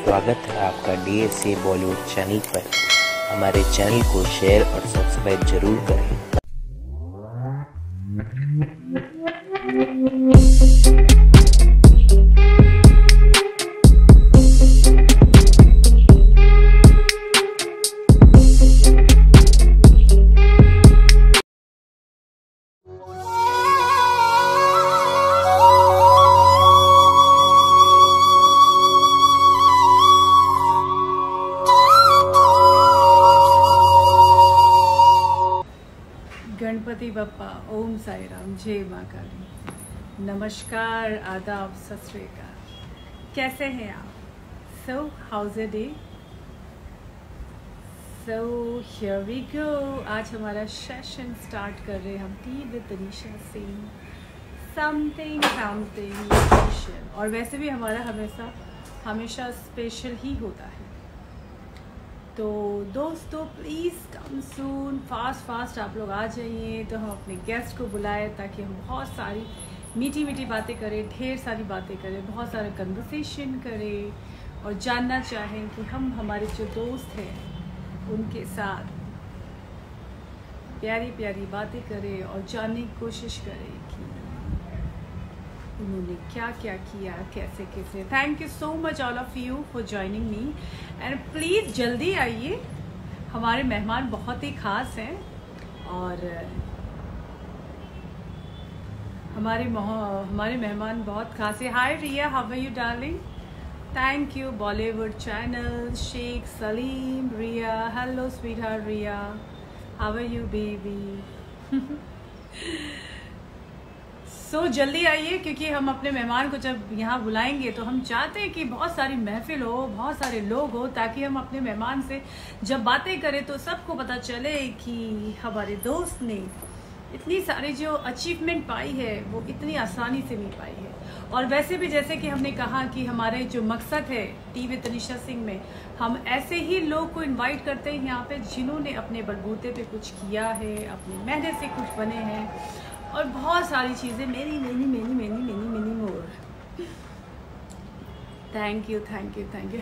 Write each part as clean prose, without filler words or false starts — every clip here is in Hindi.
स्वागत है आपका DSA बॉलीवुड चैनल पर। हमारे चैनल को शेयर और सब्सक्राइब जरूर करें। गणपति बप्पा, ओम साई राम, जय माँ काली। नमस्कार, आदाब, सत श्री अकाल। कैसे हैं आप? So how's a day? So here we go. आज हमारा सेशन स्टार्ट कर रहे हैं हम tea with Tanisha Singh, something something special. और वैसे भी हमारा हमेशा स्पेशल ही होता है। तो दोस्तों प्लीज़ कम सून, फास्ट आप लोग आ जाइए। तो हम अपने गेस्ट को बुलाए ताकि हम बहुत सारी मीठी मीठी बातें करें, ढेर सारी बातें करें, बहुत सारा कन्वर्सेशन करें और जानना चाहें कि हम हमारे जो दोस्त हैं उनके साथ प्यारी प्यारी बातें करें और जानने की कोशिश करें कि उन्होंने क्या क्या किया, कैसे कैसे। Thank you so much all of you for joining me and please जल्दी आइए। हमारे मेहमान बहुत ही ख़ास हैं और हमारे मेहमान बहुत खास है। Hi Riya, how are you darling? Thank you Bollywood channel, Shaikh Salim, Riya, hello sweet heart Riya, how are you baby? So जल्दी आइए क्योंकि हम अपने मेहमान को जब यहाँ बुलाएंगे तो हम चाहते हैं कि बहुत सारी महफिल हो, बहुत सारे लोग हो, ताकि हम अपने मेहमान से जब बातें करें तो सबको पता चले कि हमारे दोस्त ने इतनी सारी जो अचीवमेंट पाई है वो इतनी आसानी से नहीं पाई है। और वैसे भी जैसे कि हमने कहा कि हमारे जो मकसद है टी विद तनीषा सिंह में, हम ऐसे ही लोग को इनवाइट करते हैं यहाँ पे जिन्होंने अपने बलबूते पे कुछ किया है, अपनी मेहनत से कुछ बने हैं और बहुत सारी चीज़ें many more. Thank you.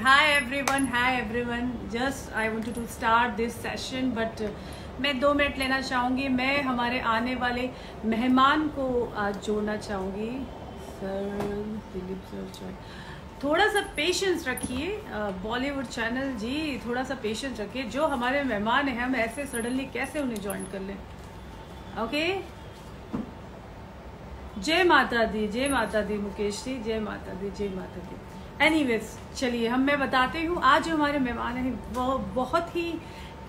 Hi everyone, just I wanted to start this session but मैं 2 मिनट लेना चाहूँगी। मैं हमारे आने वाले मेहमान को आज जोड़ना चाहूँगी। सर दिलीप सर, थोड़ा सा पेशेंस रखिए। बॉलीवुड चैनल जी, थोड़ा सा पेशेंस रखिए। जो हमारे मेहमान हैं हम ऐसे सडनली कैसे उन्हें ज्वाइन कर लें? ओके, जय माता दी मुकेश जी, जय माता दी। एनीवेज चलिए मैं बताती हूँ। आज जो हमारे मेहमान हैं वो बहुत ही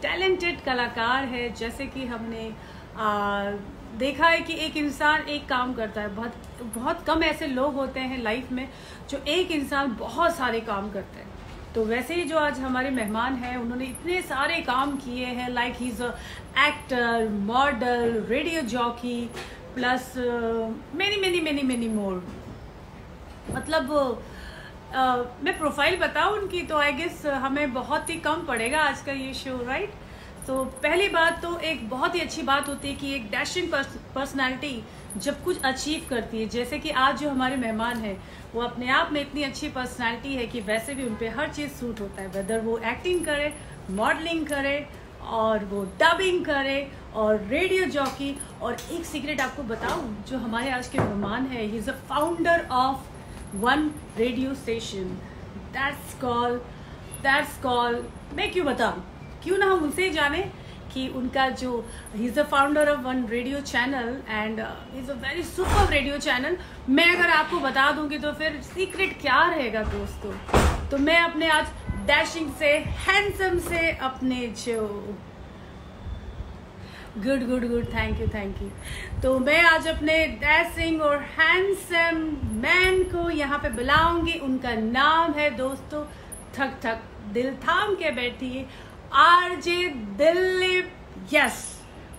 टैलेंटेड कलाकार है। जैसे कि हमने देखा है कि एक इंसान एक काम करता है, बहुत कम ऐसे लोग होते हैं लाइफ में जो एक इंसान बहुत सारे काम करते हैं। तो वैसे ही जो आज हमारे मेहमान हैं उन्होंने इतने सारे काम किए हैं, like he is a actor, model, radio jockey plus many more. मतलब मैं प्रोफाइल बताऊं उनकी तो आई गेस हमें बहुत ही कम पड़ेगा आज का ये शो, राइट? तो पहली बात तो एक बहुत ही अच्छी बात होती है कि एक डैशिंग पर्सनालिटी जब कुछ अचीव करती है, जैसे कि आज जो हमारे मेहमान हैं वो अपने आप में इतनी अच्छी पर्सनालिटी है कि वैसे भी उन पर हर चीज़ सूट होता है, वेदर वो एक्टिंग करे, मॉडलिंग करे और वो डबिंग करे और रेडियो जॉकी। और एक सीक्रेट आपको बताऊं, जो हमारे आज के मेहमान है, he is a founder of one radio station, that's call मैं क्यों बताऊं, क्यों ना हम उनसे जाने कि उनका जो he is a founder of one radio channel and is a very super radio channel. मैं अगर आपको बता दूंगी तो फिर सीक्रेट क्या रहेगा दोस्तों? तो मैं अपने आज डैशिंग से, हैंडसम से, अपने जो गुड थैंक यू। तो मैं आज अपने डैशिंग और हैंडसम मैन को यहाँ पे बुलाऊंगी। उनका नाम है दोस्तों, ठक दिल थाम के बैठिए, RJ दिलीप। यस,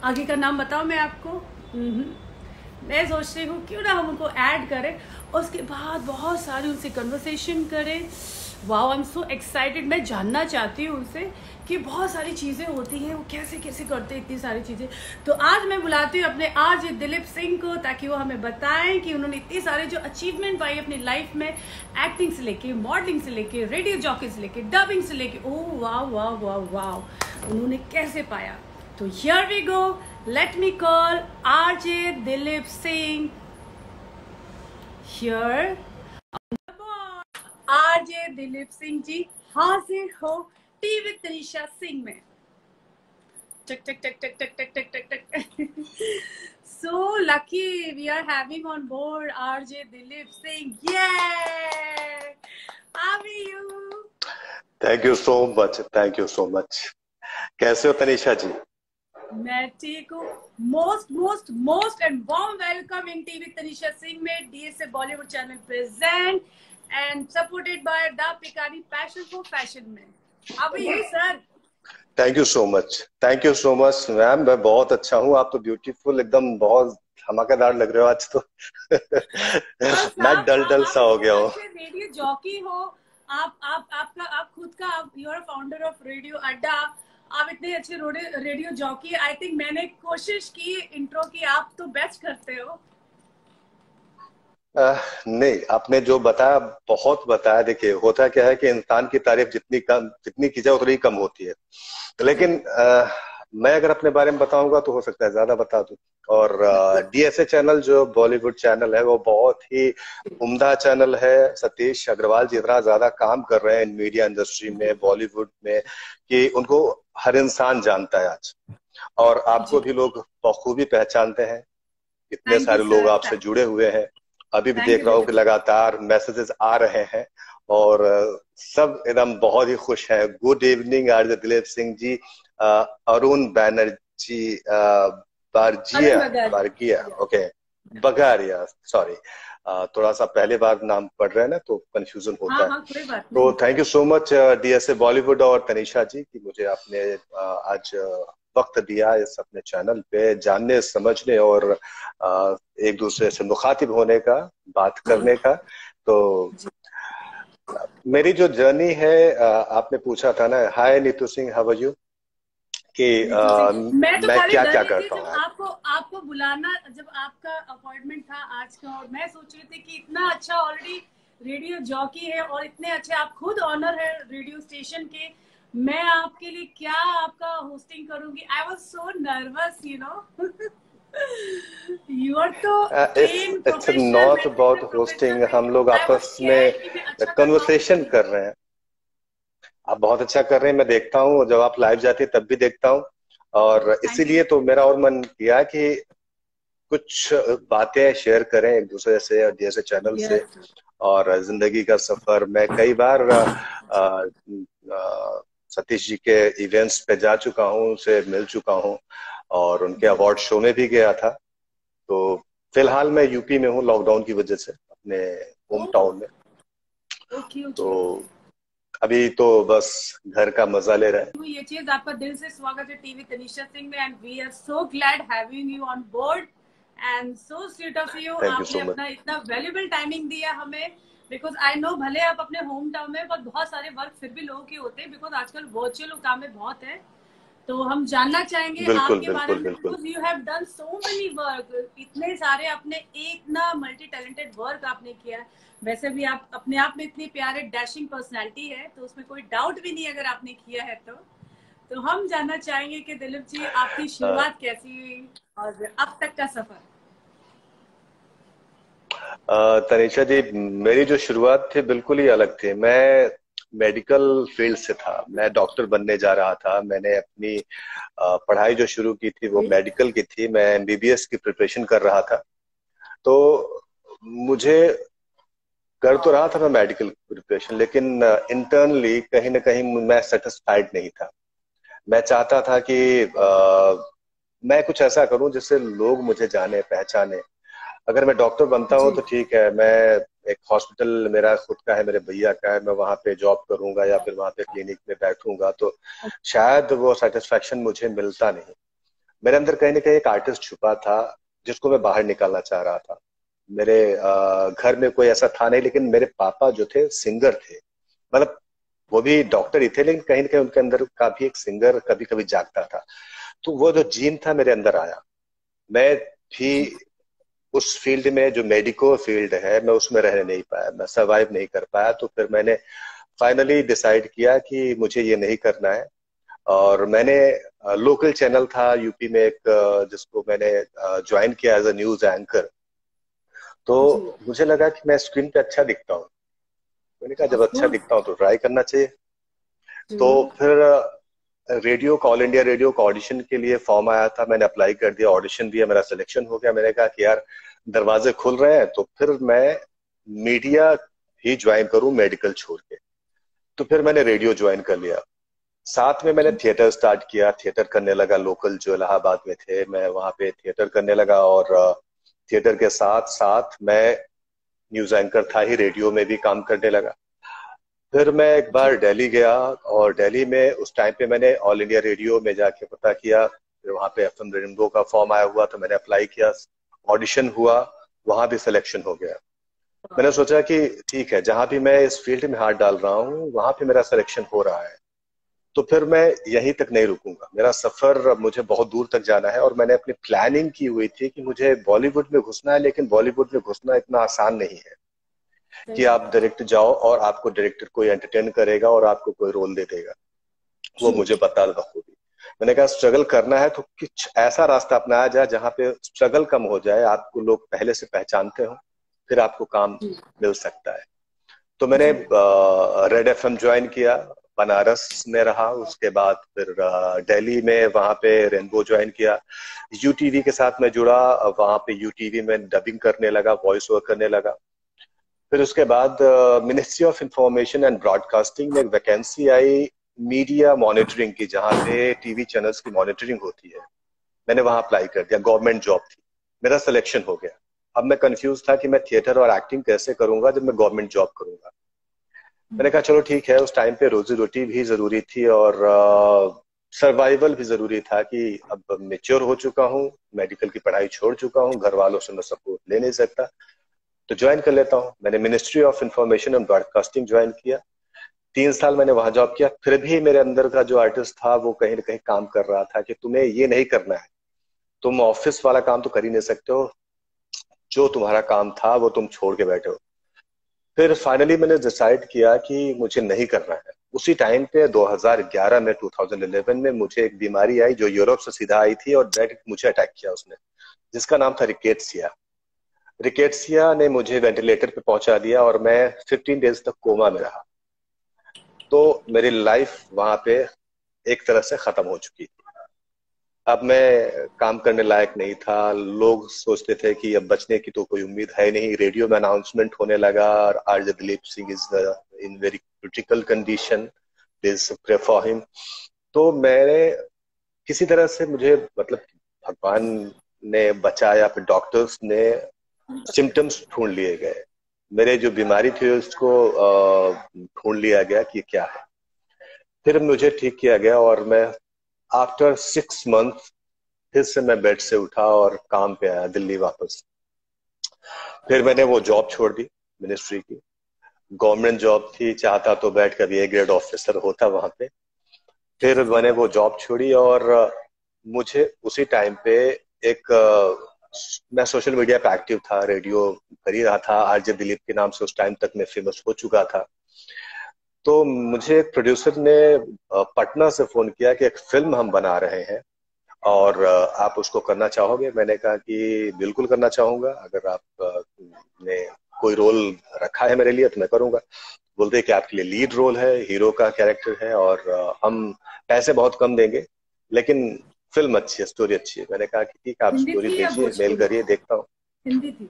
आगे का नाम बताओ मैं आपको। मैं सोच रही हूँ क्यों ना हम उनको ऐड करें, उसके बाद बहुत सारी उनसे कन्वर्सेशन करें wow, I am so excited. मैं जानना चाहती हूँ उनसे कि बहुत सारी चीज़ें होती हैं, वो कैसे कैसे करते हैं इतनी सारी चीज़ें। तो आज मैं बुलाती हूँ अपने आरजे दिलीप सिंह को, ताकि वो हमें बताएं कि उन्होंने इतनी सारे जो अचीवमेंट पाई अपनी लाइफ में, एक्टिंग से लेके, मॉडलिंग से लेके, रेडियो जॉकी से लेके, डबिंग से लेके, ओह वाह वाह वाह वाह, उन्होंने कैसे पाया। तो here we go, let me call RJ Dilip Singh here. RJ Dilip Singh ji हाजिर हो टीवी तनीषा सिंह में। टक टक टक टक टक टक टक टक टक। So lucky we are having on board RJ Dilip Singh. Yeah! How are you? Thank you so much, thank you so much. कैसे हो तनीषा जी? मैं ठीक हूँ। Most and warm welcome in TV Tanisha Singh में, DSA Bollywood channel present and supported by the Pikani passion for fashion में। How are you sir? Thank you so much, thank you so much ma'am. मैं बहुत अच्छा हूँ। आप तो ब्यूटीफुल, एकदम बहुत धमाकेदार लग रहे हो आज तो। मैं डल सा हो गया हूँ। रेडियो जॉकी हो आप खुद का, आप you are founder of Radio Adda. आप इतने अच्छे रेडियो जॉकी। आई थिंक मैंने कोशिश की इंट्रो की, आप तो बेस्ट करते हो। नहीं, आपने जो बताया बहुत बताया। देखिए होता क्या है कि इंसान की तारीफ जितनी की जाए उतनी कम होती है। लेकिन मैं अगर अपने बारे में बताऊंगा तो हो सकता है ज्यादा बता दूं। और डीएसए चैनल जो बॉलीवुड चैनल है वो बहुत ही उम्दा चैनल है। सतीश अग्रवाल जी इतना ज्यादा काम कर रहे हैं मीडिया इंडस्ट्री में, बॉलीवुड में, कि उनको हर इंसान जानता है आज। और आपको भी लोग बखूबी पहचानते हैं। इतने सारे लोग आपसे जुड़े हुए हैं। अभी भी देख रहा हूँ कि लगातार मैसेजेस आ रहे हैं और सब एकदम बहुत ही खुश हैं। Good evening RJ Dilip Singh ji. Arun Banerjee Bargiya okay, Bagaria, sorry, थोड़ा सा पहले बार नाम पढ़ रहे हैं ना तो कंफ्यूजन होता है। कोई बात नहीं। तो thank you so much DSA Bollywood और तनीषा जी कि मुझे आपने आज वक्त दिया इस अपने चैनल पे जानने, समझने और एक दूसरे से मुखातिब होने का, बात करने का। तो मेरी जो जर्नी है, आपने पूछा था ना, hi Neetu Singh, how are you, कि मैं तो मैं खाली क्या डर क्या रही थी करता जब हूँ। आपको बुलाना, जब आपका अपॉइंटमेंट था आज का, और मैं सोच रही थी कि इतना अच्छा ऑलरेडी रेडियो जॉकी है और इतने अच्छे आप खुद ऑनर है रेडियो स्टेशन के, मैं आपके लिए क्या आपका होस्टिंग करूंगी। I was so nervous, you know. You are to train it's professional, not about hosting. हम लोग आई वाज आपस में स्कैर्ड कि मैं अच्छा कर कन्वर्सेशन पाऊंगी। कर रहे हैं। आप बहुत अच्छा कर रहे हैं, मैं देखता हूँ जब आप लाइव जाते हैं तब भी देखता हूँ। और इसीलिए तो मेरा और मन किया कि कुछ बातें शेयर करें एक दूसरे से और जैसे चैनल से, और जिंदगी का सफर। मैं कई बार सतीश जी के इवेंट्स पे जा चुका हूँ, उनसे मिल चुका हूँ और उनके अवार्ड शो में भी गया था। तो फिलहाल मैं यूपी में हूँ लॉकडाउन की वजह से, अपने होम टाउन में। तो अभी तो बस घर का मजा ले रहे हैं। ये चीज, आपका दिल से स्वागत है टीवी तनीषा सिंह में, and we are so glad having you on board and so sweet of you. आपने अपना इतना वैल्यूबल टाइमिंग दिया हमें, बिकॉज आई नो भले आप अपने होम टाउन में, पर बहुत सारे वर्क फिर भी लोगों के होते हैं, बिकॉज आजकल वर्चुअल काम में बहुत है। तो हम जानना चाहेंगे आपके बारे में, because you have done so many work, इतने सारे आपने एक ना मल्टी टैलेंटेड वर्क आपने किया। वैसे भी आप अपने आप में इतनी प्यारे डैशिंग पर्सनालिटी है, तो उसमें कोई डाउट भी नहीं अगर आपने किया है तो हम जानना चाहेंगे कि दिलीप जी आपकी शुरुआत कैसी हुई और अब तक का सफर। तनीषा जी, मेरी जो शुरुआत थी बिल्कुल ही अलग थी। मैं मेडिकल फील्ड से था, मैं डॉक्टर बनने जा रहा था। मैंने अपनी पढ़ाई जो शुरू की थी वो मेडिकल की थी। मैं एमबीबीएस की प्रिपरेशन कर रहा था। तो मुझे कर तो रहा था मैं मेडिकल प्रिपरेशन, लेकिन इंटरनली कहीं ना कहीं मैं सेटिस्फाइड नहीं था। मैं चाहता था कि मैं कुछ ऐसा करूं जिससे लोग मुझे जाने पहचाने। अगर मैं डॉक्टर बनता हूं तो ठीक है, मैं एक हॉस्पिटल मेरा खुद का है, मेरे भैया का है, मैं वहां पे जॉब करूंगा या फिर वहां पे क्लिनिक में बैठूंगा, तो शायद वो सेटिस्फेक्शन मुझे मिलता नहीं। मेरे अंदर कहीं ना कहीं एक आर्टिस्ट छुपा था जिसको मैं बाहर निकालना चाह रहा था। मेरे घर में कोई ऐसा था नहीं, लेकिन मेरे पापा जो थे सिंगर थे। मतलब वो भी डॉक्टर ही थे, लेकिन कहीं ना कहीं उनके अंदर का भी एक सिंगर कभी कभी जागता था। तो वो जो जीन था मेरे अंदर आया। मैं भी जी उस फील्ड में, जो मेडिको फील्ड है, मैं उसमें रह नहीं पाया, मैं सरवाइव नहीं कर पाया। तो फिर मैंने फाइनली डिसाइड किया कि मुझे ये नहीं करना है। और मैंने लोकल चैनल था यूपी में एक, जिसको मैंने ज्वाइन किया एज अ न्यूज एंकर। तो जी। मुझे लगा कि मैं स्क्रीन पे अच्छा दिखता हूँ। मैंने कहा जब ऑफ अच्छा कोर्स। दिखता हूँ तो ट्राई करना चाहिए। तो जरूर। फिर रेडियो, ऑल इंडिया रेडियो का ऑडिशन के लिए फॉर्म आया था, मैंने अप्लाई कर दिया, ऑडिशन दिया, मेरा सिलेक्शन हो गया। मैंने कहा कि यार दरवाजे खुल रहे हैं, तो फिर मैं मीडिया ही ज्वाइन करूं मेडिकल छोड़ के। तो फिर मैंने रेडियो ज्वाइन कर लिया। साथ में मैंने ओके। थिएटर स्टार्ट किया, थिएटर करने लगा, लोकल जो इलाहाबाद में थे मैं वहां पे थिएटर करने लगा। और थिएटर के साथ साथ मैं न्यूज एंकर था ही, रेडियो में भी काम करने लगा। फिर मैं एक जी बार दिल्ली गया, और दिल्ली में उस टाइम पे मैंने ऑल इंडिया रेडियो में जाके पता किया। फिर वहां पे एफएम रेनबो का फॉर्म आया हुआ, तो मैंने अप्लाई किया, ऑडिशन हुआ, वहां भी सिलेक्शन हो गया। मैंने सोचा कि ठीक है, जहां भी मैं इस फील्ड में हाथ डाल रहा हूँ वहां पे मेरा सिलेक्शन हो रहा है, तो फिर मैं यहीं तक नहीं रुकूंगा, मेरा सफर, मुझे बहुत दूर तक जाना है। और मैंने अपनी प्लानिंग की हुई थी कि मुझे बॉलीवुड में घुसना है, लेकिन बॉलीवुड में घुसना इतना आसान नहीं है सही कि आप बात है। डायरेक्ट जाओ और आपको डायरेक्टर कोई एंटरटेन करेगा और आपको कोई रोल दे देगा। वो ट्रू। मुझे पता था खूबी। मैंने कहा स्ट्रगल करना है तो कुछ ऐसा रास्ता अपनाया जाए जहां पे स्ट्रगल कम हो जाए, आपको लोग पहले से पहचानते हो, फिर आपको काम जी मिल सकता है। तो मैंने जी। रेड एफएम ज्वाइन किया, बनारस में रहा, उसके बाद फिर दिल्ली में वहां पे रेनबो ज्वाइन किया, यूटीवी के साथ मैं जुड़ा, वहां पे यूटीवी में डबिंग करने लगा, वॉइस ओवर करने लगा। फिर उसके बाद ministry of information and broadcasting में एक वैकेंसी आई मीडिया मॉनिटरिंग की, जहाँ पे टीवी चैनल्स की मॉनिटरिंग होती है। मैंने वहां अप्लाई कर दिया, गवर्नमेंट जॉब थी, मेरा सिलेक्शन हो गया। अब मैं कंफ्यूज था कि मैं थिएटर और एक्टिंग कैसे करूंगा जब मैं गवर्नमेंट जॉब करूंगा। मैंने कहा चलो ठीक है, उस टाइम पे रोजी रोटी भी जरूरी थी और सर्वाइवल भी जरूरी था कि अब मेच्योर हो चुका हूँ, मेडिकल की पढ़ाई छोड़ चुका हूँ, घर वालों से मैं सपोर्ट ले नहीं सकता, तो ज्वाइन कर लेता हूँ। मैंने ministry of information and broadcasting join किया। 3 साल मैंने वहां जॉब किया। फिर भी मेरे अंदर का जो आर्टिस्ट था वो कहीं ना कहीं काम कर रहा था कि तुम्हें ये नहीं करना है, तुम ऑफिस वाला काम तो कर ही नहीं सकते हो, जो तुम्हारा काम था वो तुम छोड़ के बैठे हो। फिर फाइनली मैंने डिसाइड किया कि मुझे नहीं करना है। उसी टाइम पे 2011 में, 2011 में मुझे एक बीमारी आई जो यूरोप से सीधा आई थी, और डायरेक्ट मुझे अटैक किया उसने, जिसका नाम था रिकेट्सिया। रिकेट्सिया ने मुझे वेंटिलेटर पे पहुंचा दिया और मैं 15 डेज तक कोमा में रहा। तो मेरी लाइफ वहां पे एक तरह से खत्म हो चुकी थी। अब मैं काम करने लायक नहीं था, लोग सोचते थे कि अब बचने की तो कोई उम्मीद है नहीं। रेडियो में अनाउंसमेंट होने लगा, RJ Dilip Singh is in very critical condition, please pray for him. तो मैंने किसी तरह से, मुझे मतलब भगवान ने बचाया, फिर डॉक्टर्स ने सिम्टम्स ढूंढ लिए गए, मेरे जो बीमारी थी उसको ढूंढ लिया गया कि क्या है। फिर मुझे ठीक किया गया और मैं आफ्टर 6 मंथ फिर से मैं बेड से उठा और काम पे आया दिल्ली वापस। फिर मैंने वो जॉब छोड़ दी, मिनिस्ट्री की। गवर्नमेंट जॉब थी, चाहता तो बैठ कर ए ग्रेड ऑफिसर होता वहां पे। फिर मैंने वो जॉब छोड़ी और मुझे उसी टाइम पे एक मैं सोशल मीडिया पे एक्टिव था, रेडियो कर ही रहा था, आरजे दिलीप के नाम से उस टाइम तक मैं फेमस हो चुका था। तो मुझे एक प्रोड्यूसर ने पटना से फोन किया कि एक फिल्म हम बना रहे हैं और आप उसको करना चाहोगे। मैंने कहा कि बिल्कुल करना चाहूंगा, अगर आप ने कोई रोल रखा है मेरे लिए तो मैं करूंगा। बोलते कि आपके लिए लीड रोल है, हीरो का कैरेक्टर है, और हम पैसे बहुत कम देंगे, लेकिन फिल्म अच्छी है, स्टोरी अच्छी है। मैंने कहा कि ठीक है, आप हिंदी स्टोरी थी या भेजिए, मेल भोजपुरी? करिए, देखता हूँ। हिंदी थी।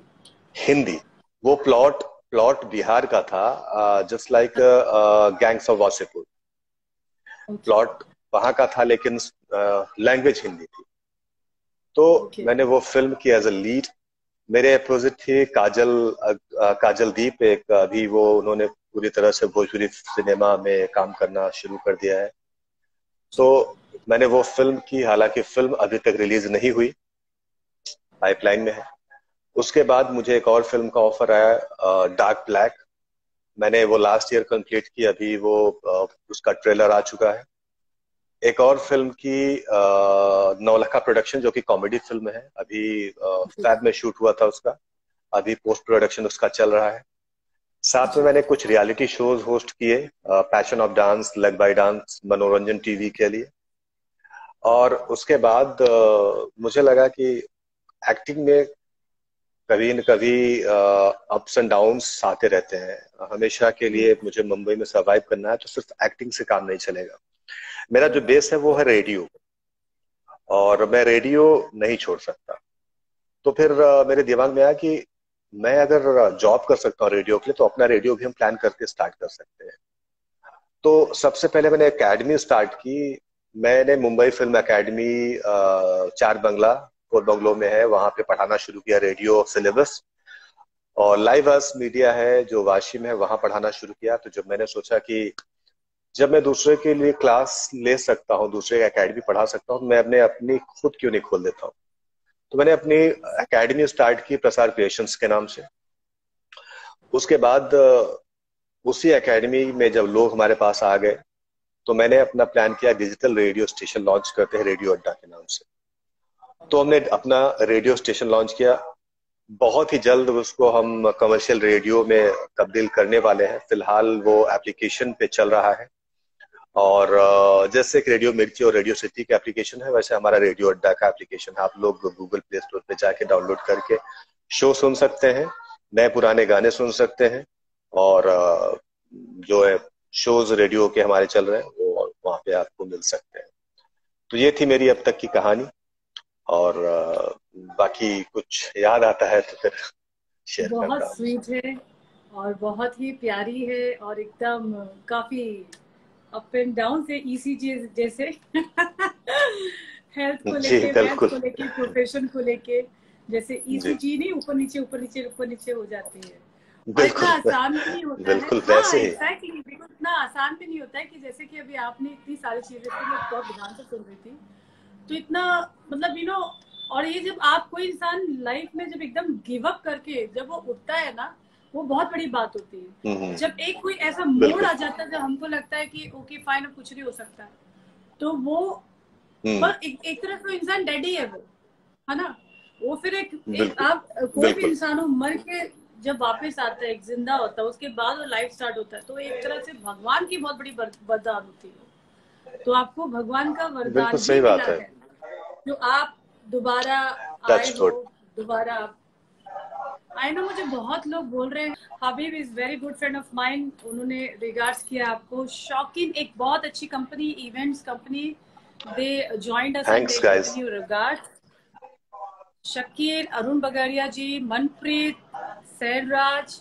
हिंदी। वो प्लॉट प्लॉट बिहार का था, just like gangs of Wasseypur. Okay plot वहां का था, लेकिन लैंग्वेज हिंदी थी। तो ओके। मैंने वो फिल्म की एज अ लीड। मेरे अपोजिट थी काजल, काजल दीप, एक अभी वो उन्होंने पूरी तरह से भोजपुरी सिनेमा में काम करना शुरू कर दिया है। तो जी मैंने वो फिल्म की, हालांकि फिल्म अभी तक रिलीज नहीं हुई, पाइपलाइन में है। उसके बाद मुझे एक और फिल्म का ऑफर आया, डार्क ब्लैक। मैंने वो लास्ट ईयर कंप्लीट की, अभी वो उसका ट्रेलर आ चुका है। एक और फिल्म की नौलखा प्रोडक्शन, जो कि कॉमेडी फिल्म है, अभी जी फैब में शूट हुआ था उसका, अभी पोस्ट प्रोडक्शन उसका चल रहा है। साथ में जी मैंने कुछ रियलिटी शोज होस्ट किए, पैशन ऑफ डांस, लग बाय डांस, मनोरंजन टीवी के लिए। और उसके बाद मुझे लगा कि एक्टिंग में कभी न कभी अप्स एंड डाउन्स आते रहते हैं। हमेशा के जी लिए मुझे मुंबई में सरवाइव करना है, तो सिर्फ एक्टिंग से काम नहीं चलेगा। मेरा जो सही बात बेस है वो है रेडियो, और मैं रेडियो नहीं छोड़ सकता। तो फिर मेरे दिमाग में आया कि मैं अगर जॉब कर सकता हूँ रेडियो के लिए, तो अपना रेडियो भी हम प्लान करके स्टार्ट कर सकते हैं। तो सबसे पहले मैंने एकेडमी स्टार्ट की। मैंने मुंबई फिल्म एकेडमी, चार बंगला, कोल बंगलो में है, वहां पे पढ़ाना शुरू किया रेडियो सिलेबस। और लाइव अर्स मीडिया है जो वाशी में है, वहां पढ़ाना शुरू किया। तो जब मैंने सोचा कि जब मैं दूसरे के लिए क्लास ले सकता हूँ, दूसरे एकेडमी पढ़ा सकता हूँ, तो मैं अपने अपनी खुद क्यों नहीं खोल देता हूँ। तो मैंने अपनी एकेडमी स्टार्ट की, प्रसार क्रिएशंस के नाम से। उसके बाद उसी एकेडमी में जब लोग हमारे पास आ गए, तो मैंने अपना प्लान किया डिजिटल रेडियो स्टेशन लॉन्च करते हैं रेडियो अड्डा के नाम से। तो हमने अपना रेडियो स्टेशन लॉन्च किया। बहुत ही जल्द उसको हम कमर्शियल रेडियो में तब्दील करने वाले हैं। फिलहाल वो एप्लीकेशन पे चल रहा है। और जैसे कि रेडियो मिर्ची और रेडियो सिटी का एप्लीकेशन है, वैसे हमारा रेडियो अड्डा का एप्लीकेशन है। आप लोग गूगल प्ले स्टोर पे जाके डाउनलोड करके शो सुन सकते हैं, नए पुराने गाने सुन सकते हैं। और जो है शोज रेडियो के हमारे चल रहे हैं, वो वहाँ पे आपको मिल सकते हैं। तो ये थी मेरी अब तक की कहानी। और बाकी कुछ याद आता है तो फिर शेयर बहुत करता हूँ। स्वीट है और बहुत ही प्यारी है और एकदम काफी अप एंड डाउन से ईसीजी जैसे हेल्थ को जी लेके, वेल्थ बिल्कुल। को लेके, प्रोफेशन को लेके, जैसे जी ईसीजी नहीं ऊपर नीचे ऊपर नीचे ऊपर नीचे हो जाती है। और इतना बिल्कुल। आसान भी नहीं होता है। बिल्कुल हाँ वैसे ही। एग्जैक्टली, बिल्कुल इतना आसान भी नहीं होता है कि जैसे कि अभी आपने इतनी सारी चीजें थी, मैं बहुत ध्यान से सुन रही थी, तो इतना मतलब और ये जब आप कोई इंसान लाइफ में जब एकदम गिव अप करके जब वो उठता है ना, वो बहुत बड़ी बात होती है। हम्म। जब एक कोई ऐसा मोड़ बिल्कुल। आ जाता है जब हमको लगता है कि ओके फाइन अब कुछ नहीं हो सकता है, तो वो हम्म। पर एक तरफ तो इंसान डेड ही है वो, है ना। वो फिर एक बिल्कुल। आप कोई भी बिल्कुल। इंसान हो मर के जब वापस आता है, एक जिंदा होता है, उसके बाद वो लाइफ स्टार्ट होता है, तो एक तरह से भगवान की बहुत बड़ी वरदान होती है। तो आपको भगवान का बिल्कुल वरदान भी सही मिला बात है। है जो आप दोबारा आए टच हो, वुड। दोबारा आप। आई नो मुझे बहुत लोग बोल रहे हैं, Habib is very good friend of mine, उन्होंने रिगार्ड्स किया आपको। शौकीन एक बहुत अच्छी company, events company, they joined us and thanks they guys. Given you regards. Shakeel, Arun Bagaria ji, Manpreet, Sairaj,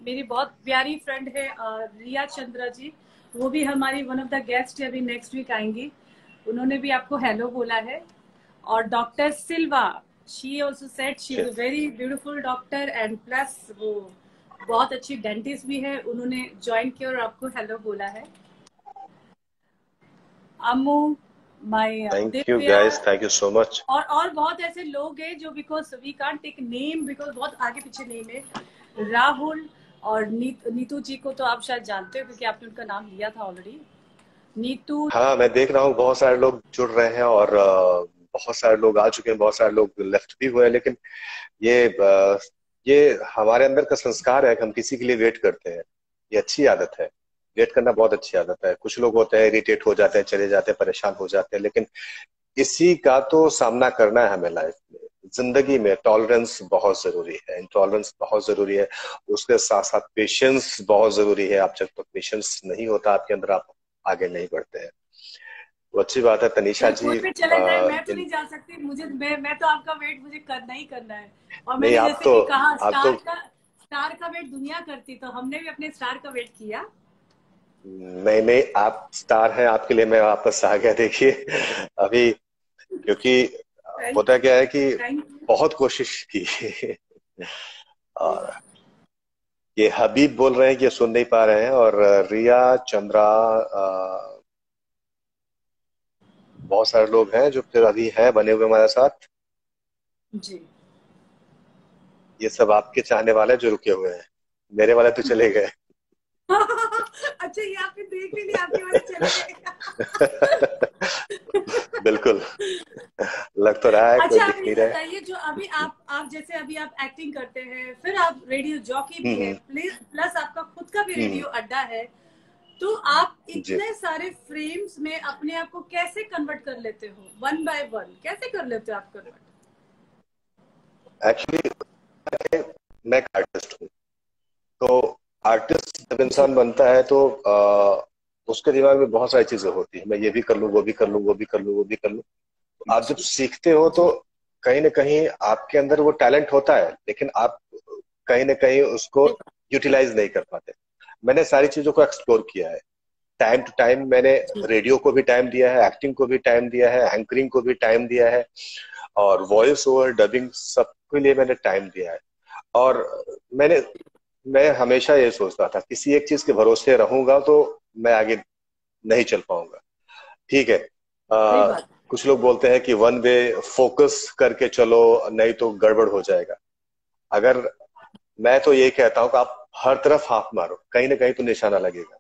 मेरी बहुत प्यारी फ्रेंड है रिया चंद्रा जी, वो भी हमारी वन ऑफ द गेस्ट है, अभी नेक्स्ट वीक आएंगी, उन्होंने भी आपको हेलो बोला है। और doctor Silva, she also said she is a very beautiful doctor and plus वो बहुत अच्छी डेंटिस्ट भी है, उन्होंने ज्वाइन किया और आपको हेलो बोला है। Ammu, my thank you Divya, guys, thank you so much. और बहुत ऐसे लोग हैं जो because we can't take name because बहुत आगे पीछे नेम है। राहुल और नीतू जी को तो आप शायद जानते हो क्योंकि आपने उनका नाम लिया था ऑलरेडी। नीतू, हाँ, मैं देख रहा हूँ बहुत सारे लोग जुड़ रहे हैं, और बहुत सारे लोग आ चुके हैं, बहुत सारे लोग लेफ्ट भी हुए हैं। लेकिन ये ये हमारे अंदर का संस्कार है कि हम किसी के लिए वेट करते हैं। ये अच्छी आदत है। वेट करना बहुत अच्छी आदत है। कुछ लोग होते हैं इरिटेट हो जाते हैं, चले जाते हैं, परेशान हो जाते हैं, लेकिन इसी का तो सामना करना है हमें लाइफ में। जिंदगी में टॉलरेंस बहुत जरूरी है, इंटॉलरेंस बहुत जरूरी है। उसके साथ साथ पेशेंस बहुत जरूरी है। आप जब तक पेशेंस नहीं होता आपके अंदर, आप आगे नहीं बढ़ते हैं। तो अच्छी बात है तनीषा चाहे जी। कोई भी चले जाए मैं तो नहीं जा सकती, मुझे मैं तो आपका वेट मुझे करना ही करना है। और नहीं, मैंने आप जैसे तो कि कहा आप तो स्टार का वेट दुनिया करती, तो हमने भी अपने स्टार का वेट किया। नहीं नहीं, आप स्टार हैं, आपके लिए मैं वापस आ गया। देखिए अभी, क्योंकि थैंक होता क्या है कि थैंक यू। बहुत कोशिश की और ये हबीब बोल रहे हैं कि ये सुन नहीं पा रहे हैं, और रिया, चंद्रा, बहुत सारे लोग हैं जो फिर अभी हैं बने हुए हमारे साथ। जी ये सब आपके चाहने वाले हैं जो रुके हुए हैं। मेरे वाले तो चले गए। अच्छा, ये आपने देख भी लिया, आपके वाले चले गए। बिल्कुल। लग तो रहा है, कोई अच्छा, आप दिख ये नहीं रहा है। बताइए, जो अभी आप जैसे अभी आप एक्टिंग करते हैं, फिर आप रेडियो जॉकी भी है, हम्म। प्लस आपका खुद का भी हम्म। रेडियो अड्डा है, तो आप जी। इतने सारे फ्रेम्स में अपने आप को कैसे कन्वर्ट कर लेते हो, वन बाय वन कैसे कर लेते हो आप कन्वर्ट? एक्चुअली मैं एक आर्टिस्ट हूँ। तो आर्टिस्ट जब जी इंसान बनता है तो उसके दिमाग में बहुत सारी चीजें होती है। मैं ये भी कर लूँ, वो भी कर लूँ, वो भी कर लूँ, वो भी कर लूँ। आप जब जी सीखते हो तो जी कहीं ना कहीं आपके अंदर वो टैलेंट होता है, लेकिन आप कहीं ना कहीं उसको सही बात। यूटिलाइज नहीं कर पाते। मैंने सारी चीजों को एक्सप्लोर किया है। टाइम टू टाइम मैंने जी रेडियो को भी टाइम दिया है, एक्टिंग को भी टाइम दिया है, एंकरिंग को भी टाइम दिया है, और वॉइस ओवर डबिंग सबके लिए मैंने टाइम दिया है। और मैंने मैं हमेशा ये सोचता था किसी एक चीज के भरोसे रहूंगा तो मैं आगे नहीं चल पाऊंगा। ठीक है। सही आ, बात। कुछ लोग बोलते हैं कि वन वे फोकस करके चलो, नहीं तो गड़बड़ हो जाएगा। अगर मैं तो ये कहता हूँ कि आप हर तरफ हाथ मारो, कहीं ना कहीं तो निशाना लगेगा।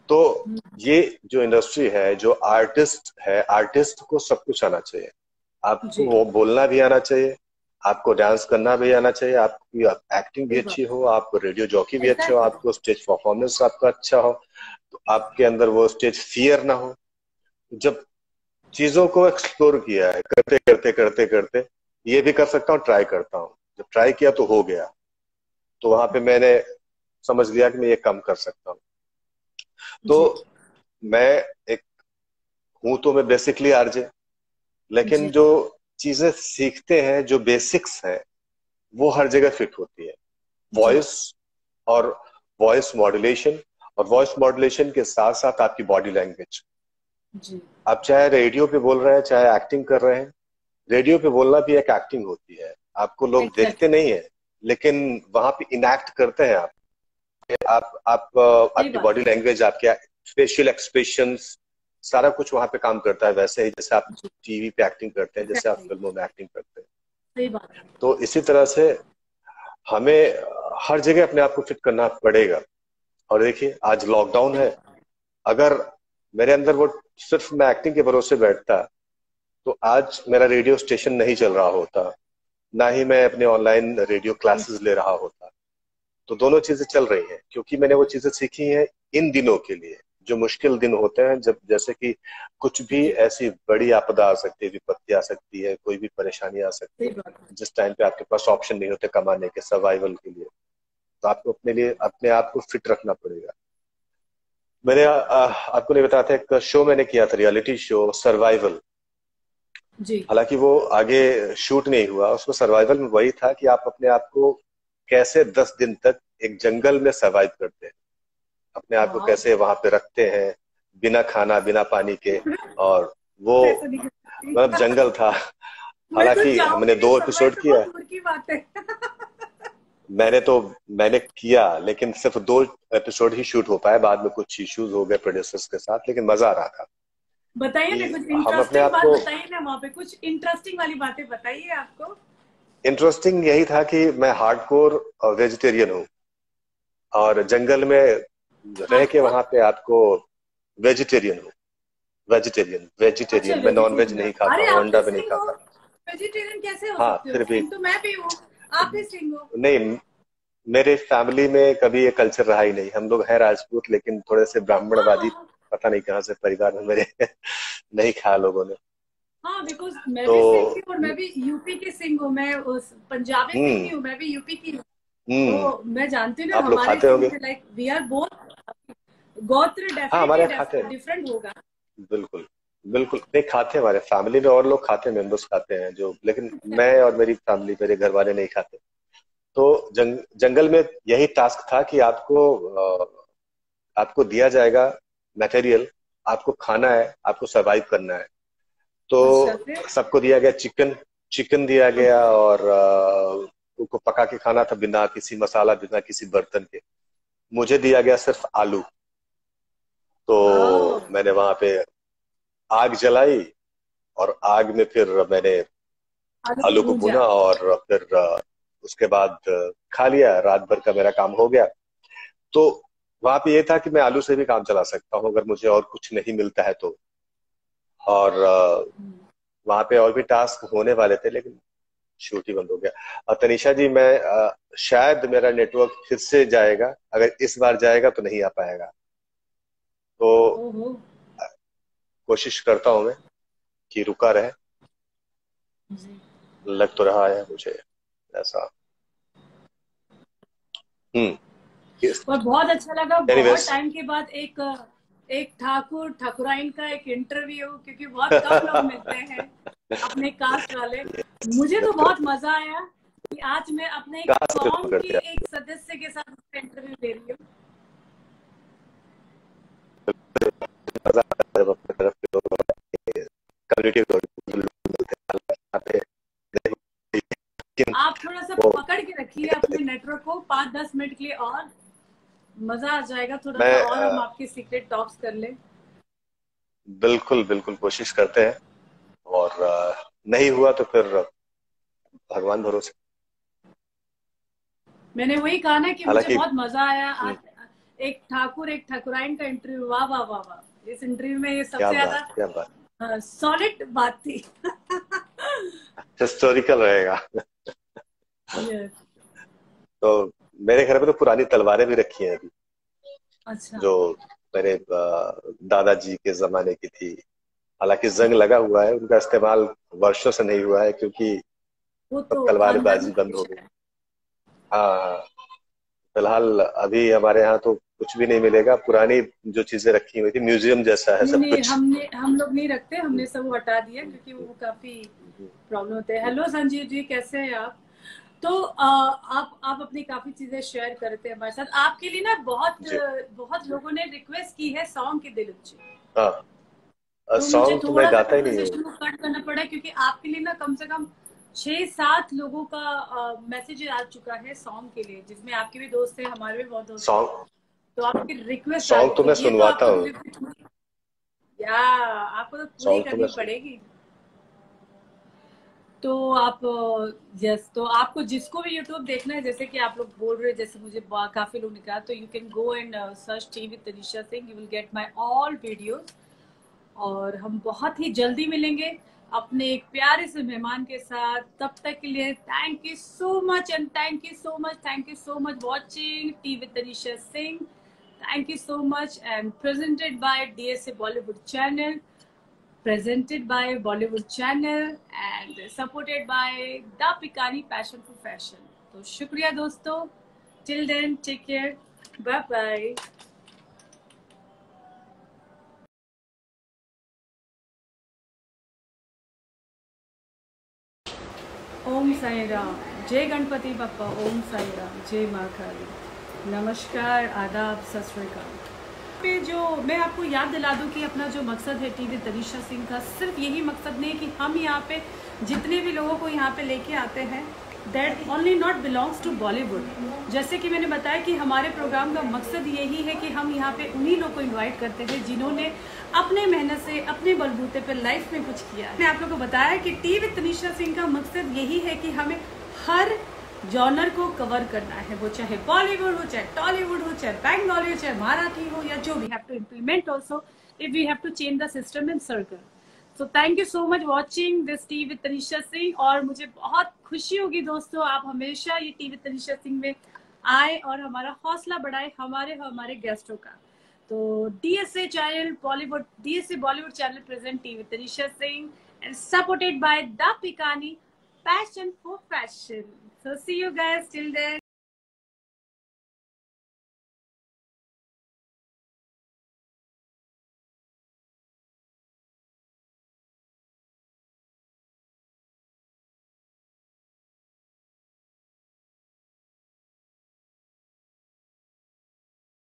तो ये जो इंडस्ट्री है, जो आर्टिस्ट है, आर्टिस्ट को सब कुछ आना चाहिए। आपको जी वो बोलना भी आना चाहिए, आपको डांस करना भी आना चाहिए, आपकी एक्टिंग भी सही अच्छी बात। हो, आपको रेडियो जॉकी भी अच्छे हो, एग्जैक्टली। आपको स्टेज परफॉर्मेंस आपका अच्छा हो, तो आपके अंदर वो स्टेज फियर ना हो। जब चीजों को एक्सप्लोर किया है, करते करते करते करते ये भी कर सकता हूँ, ट्राई करता हूँ, जब ट्राई किया तो हो गया, तो वहां पे मैंने समझ लिया कि मैं ये काम कर सकता हूँ। तो जी मैं एक हूं तो मैं बेसिकली आरजे, लेकिन जी जो चीजें सीखते हैं, जो बेसिक्स है, वो हर जगह फिट होती है। जी वॉइस और वॉइस मॉड्यूलेशन, और वॉइस मॉड्यूलेशन के साथ साथ आपकी बॉडी लैंग्वेज। जी आप चाहे रेडियो पे बोल रहे हैं, चाहे एक्टिंग कर रहे हैं, रेडियो पे बोलना भी एक एक्टिंग होती है। आपको लोग देखते एग्जैक्टली। नहीं है, लेकिन वहां पे इनैक्ट करते हैं आप सही आपकी बात बॉडी है। लैंग्वेज, आपके फेशियल एक्सप्रेशंस, सारा कुछ वहां पे काम करता है, वैसे ही जैसे आप जी टीवी पे एक्टिंग करते हैं, जैसे आप एग्जैक्टली। फिल्मों में एक्टिंग करते हैं। सही बात है। तो इसी तरह से हमें हर जगह अपने आप को फिट करना पड़ेगा। और देखिए आज लॉकडाउन सही है, बात है। अगर मेरे अंदर वो सिर्फ मैं एक्टिंग के भरोसे बैठता, तो आज मेरा रेडियो स्टेशन नहीं चल रहा होता, ना ही मैं अपने ऑनलाइन रेडियो सही क्लासेस ले रहा होता। तो दोनों चीजें चल रही हैं क्योंकि मैंने वो चीजें सीखी हैं इन दिनों के लिए, जो मुश्किल दिन होते हैं, जब जैसे कि कुछ भी जी ऐसी बड़ी आपदा आ सकती है, विपत्ति आ सकती है, कोई भी परेशानी आ सकती सही है, बात है। जिस टाइम पे आपके पास ऑप्शन नहीं होते कमाने के, सर्वाइवल के लिए, तो आपको अपने लिए अपने आप को फिट रखना पड़ेगा। मैंने आपको नहीं बताया था, एक शो मैंने किया था, रियलिटी शो सर्वाइवल। जी हालांकि वो आगे शूट नहीं हुआ, उसमें सर्वाइवल में वही था कि आप अपने आप को कैसे 10 दिन तक एक जंगल में सर्वाइव करते हैं, अपने आप को वाह। कैसे वहां पे रखते हैं, बिना खाना बिना पानी के। और वो मैं तो नहीं कर सकती। मतलब जंगल था। मैं तो हालांकि हमने जाऊंगी नहीं, 2 एपिसोड सरवाइव तो किया। बहुत दूर की बात है। मैंने तो मैंने किया, लेकिन सिर्फ 2 एपिसोड ही शूट हो पाए, बाद में कुछ इश्यूज हो गए प्रोड्यूसर्स के साथ, लेकिन मजा आ रहा था बताइए कि ना, कुछ हम अपने इंटरेस्टिंग आप बात को। बताइए ना, वहां पे कुछ इंटरेस्टिंग वाली बातें बताइए आपको। इंटरेस्टिंग यही था कि मैं हार्डकोर वेजिटेरियन हूँ, और जंगल में रह के हार्डकोर। वहां पे आपको वेजिटेरियन हूँ। वेजिटेरियन अच्छा, वेजिटेरियन मैं नॉन वेज वेजिटेरियन। नहीं खाता अरे हूँ, आप अंडा तो भी नहीं सिंह हो, खाता। वेजिटेरियन कैसे हो हाँ सकते हो? फिर भी सिंह तो मैं भी हूँ, आप भी सिंह हो। नहीं, मेरे फैमिली में कभी ये कल्चर रहा ही नहीं। हम लोग हैं राजपूत, लेकिन थोड़े से हाँ ब्राह्मणवादी, हाँ पता नहीं कहाँ से परिवार में मेरे नहीं खाया लोगों ने। हाँ, बिकॉज मैं तो भी सिंह थी, और मैं भी यूपी की सिंह हूँ, मैं उस पंजाबी सिंह नहीं हम्म। हूँ, मैं भी यूपी की हूँ। हम्म। तो मैं जानती हूँ ना, आप लोग हमारे खाते होंगे। Singh like we are both, gotra हाँ हमारे डेफिनेटली यहाँ खाते हैं। डिफरेंट होगा। बिल्कुल। बिल्कुल नहीं खाते, हमारे फैमिली में और लोग खाते हैं, मेंबर्स खाते हैं जो, लेकिन मैं और मेरी फैमिली, मेरे घर वाले नहीं खाते। तो जंगल में यही टास्क था कि आपको दिया जाएगा मटेरियल, आपको खाना है, आपको सरवाइव करना है। तो अच्छा, फिर? सबको दिया गया चिकन, चिकन दिया गया, ओके। और उनको पका के खाना था, बिना किसी मसाला, बिना किसी बर्तन के। मुझे दिया गया सिर्फ आलू। ओह। तो मैंने वहां पे आग जलाई, और आग में फिर मैंने आलू को आलू को भूजा। भुना, और फिर उसके बाद खा लिया, रात भर का मेरा काम हो गया। तो वहां पे ये था कि मैं आलू से भी काम चला सकता हूँ अगर मुझे और कुछ नहीं मिलता है तो। और वहां पे और भी टास्क होने वाले थे, लेकिन शूट ही बंद हो गया। और तनीषा जी, मैं शायद मेरा नेटवर्क फिर से जाएगा, अगर इस बार जाएगा तो नहीं आ पाएगा। तो ओहो। कोशिश करता हूँ मैं कि रुका रहे। जी। लग तो रहा है मुझे ऐसा। हम्म। और बहुत अच्छा लगा, बहुत एनीवेज। टाइम के बाद एक एक ठाकुराइन का एक इंटरव्यू, क्योंकि बहुत कम लोग मिलते हैं अपने कास्ट वाले। मुझे तो बहुत मजा आया कि आज मैं अपने एक कहाँ से कॉम की करते एक सदस्य के साथ इंटरव्यू ले रही हूँ। हैं जब अपने तरफ के लोग कम्युनिटी लेकिन आप थोड़ा सा वो पकड़ के रखिए अपने नेटवर्क को 5-10 मिनट के लिए, और मजा आ जाएगा थोड़ा मैं सा, और हम आपके सीक्रेट टॉक्स कर लें। बिल्कुल बिल्कुल कोशिश करते हैं। और नहीं हुआ तो फिर भगवान भरोसे। मैंने वही कहा ना कि मुझे हालांकि बहुत मजा आया आज। एक ठाकुर एक ठाकुराइन का इंटरव्यू, वाह वाह वाह वाह। इस इंटरव्यू में ये क्या सबसे बात, क्या बात। ज्यादा सॉलिड बात थी। हिस्टोरिकल रहेगा। यस। तो मेरे घर में तो पुरानी तलवारें भी रखी हैं अभी, अच्छा। जो मेरे दादाजी के जमाने की थी। हालांकि जंग लगा हुआ है, उनका इस्तेमाल वर्षों से नहीं हुआ है क्योंकि वो अब तो खानदानी तलवारबाजी बंद हो ट्रेडिशन गई। है। हाँ। फिलहाल अभी हमारे यहाँ तो कुछ भी नहीं मिलेगा। पुरानी जो चीजें रखी हुई थी, म्यूजियम जैसा है नहीं सब नहीं, कुछ। हम लोग नहीं रखते, हमने सब वो हटा दिया क्योंकि वो काफी प्रॉब्लम होते हैं। हेलो संजीव जी, कैसे हैं आप? तो आप अपनी काफी चीजें शेयर करते हैं हमारे साथ। आपके लिए ना बहुत जी। बहुत लोगों ने रिक्वेस्ट की है सॉन्ग की, दिल अच्छी। हाँ, तो मुझे सॉन्ग तो मैं थोड़ा सा गाता ही नहीं हूँ। कन्वर्सेशन को कट करना पड़ा, क्योंकि आपके लिए ना कम से कम 6-7 लोगों का मैसेज आ चुका है सॉन्ग के लिए, जिसमें आपके भी दोस्त हैं, हमारे भी बहुत दोस्त हैं। सॉन्ग तो आपकी रिक्वेस्ट आ सॉन्ग गई, तो तो मैं ये तो सुनवाता आपको हूँ। डिलीवरी, या आपको तो पूरी सॉन्ग तो मैं करनी सुन पड़ेगी। तो आप, यस, तो आपको जिसको भी यूट्यूब देखना है, जैसे कि आप लोग बोल रहे हैं, जैसे मुझे काफी लोग ने कहा, तो you can go and search T with Tanisha Singh, you will get my all videos. और हम बहुत ही जल्दी मिलेंगे अपने एक प्यारे से मेहमान के साथ। तब तक के लिए thank you so much, and thank you so much watching T with Tanisha Singh. Thank you so much, and presented by DSA Bollywood channel, presented by Bollywood channel and supported by The Pikani Passion for Fashion। तो शुक्रिया दोस्तों, till then take care, bye bye। ओम साई राम, जय गणपति बप्पा, ओम साई राम, जय माँ काली। नमस्कार, आदाब, सत श्री अकाल। पे जो मैं आपको याद दिला दूं कि अपना जो मकसद है टी विद तनीषा सिंह का, सिर्फ यही मकसद नहीं कि हम यहाँ पे जितने भी लोगों को यहाँ पे लेके आते हैं, that only not belongs to Bollywood. जैसे कि मैंने बताया कि हमारे प्रोग्राम का मकसद यही है कि हम यहाँ पे उन्हीं लोग को इन्वाइट करते हैं जिन्होंने अपने मेहनत से, अपने बलबूते पर लाइफ में कुछ किया है। मैं आप लोगों को बताया कि टी विद तनीषा सिंह का मकसद यही है कि हमें हर जॉनर को कवर करना है, वो चाहे बॉलीवुड हो, चाहे टॉलीवुड हो, चाहे बंगाली हो, चाहे मराठी हो, या जो भी। Have to implement also if we have to change the system in circle. So thank you so much watching this T with Tanisha Singh. और मुझे बहुत खुशी होगी दोस्तों, आप हमेशा ये टी विद तनीषा सिंह में आए और हमारा हौसला बढ़ाए, हमारे गेस्टों का। तो DSA channel Bollywood, DSA Bollywood channel present tea with Tanisha Singh and supported by the पिकानी Passion for Fashion। So see you guys till then।